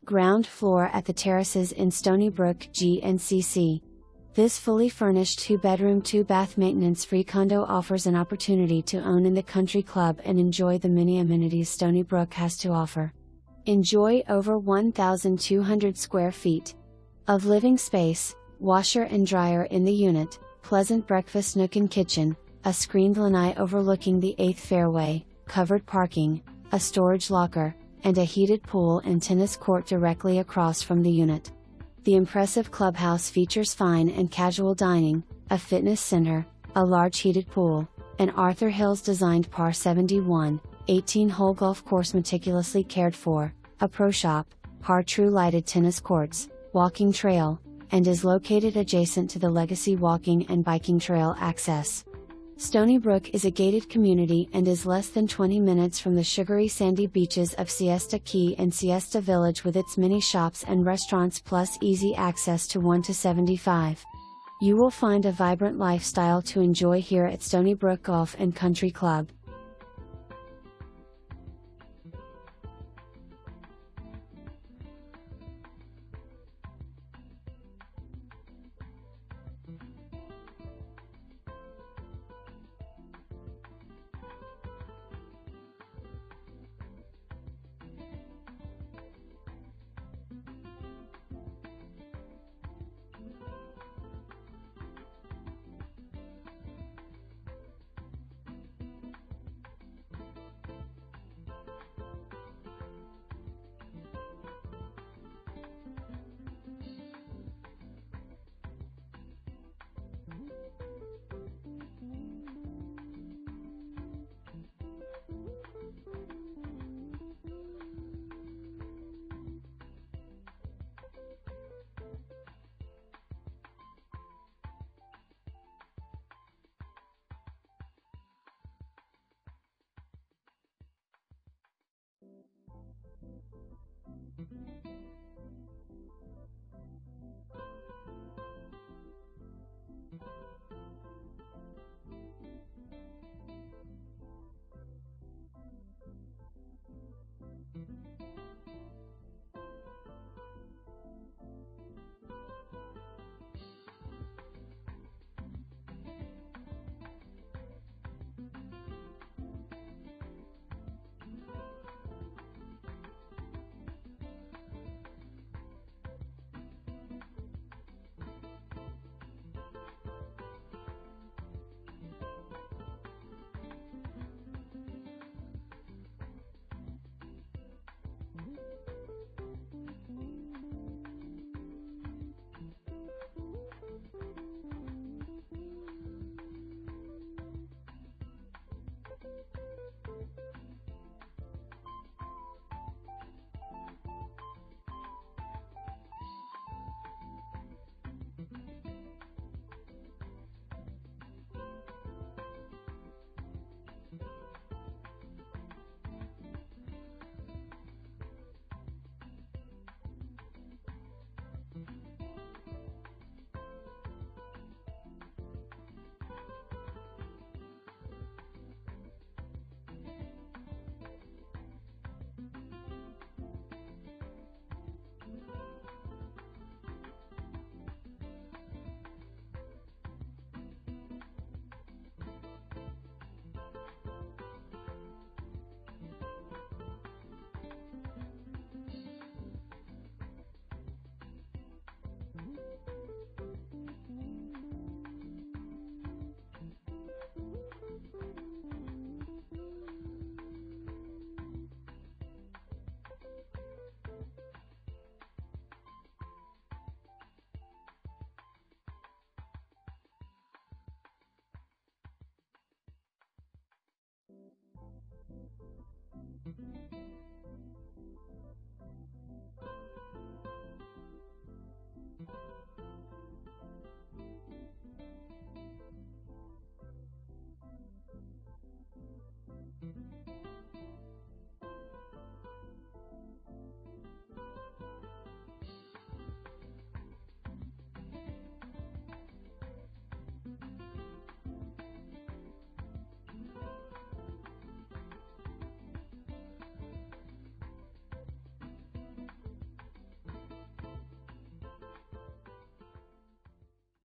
Ground floor at the Terraces in Stoneybrook, G&CC. This fully furnished 2-bedroom 2-bath maintenance-free condo offers an opportunity to own in the country club and enjoy the many amenities Stoneybrook has to offer. Enjoy over 1,200 square feet of living space, washer and dryer in the unit, pleasant breakfast nook and kitchen, a screened lanai overlooking the 8th fairway, covered parking, a storage locker, and a heated pool and tennis court directly across from the unit. The impressive clubhouse features fine and casual dining, a fitness center, a large heated pool, an Arthur Hills designed par 71, 18-hole golf course meticulously cared for, a pro shop, par true lighted tennis courts, walking trail, and is located adjacent to the Legacy walking and biking trail access. Stoneybrook is a gated community and is less than 20 minutes from the sugary sandy beaches of Siesta Key and Siesta Village with its many shops and restaurants plus easy access to 1 to 75. You will find a vibrant lifestyle to enjoy here at Stoneybrook Golf and Country Club.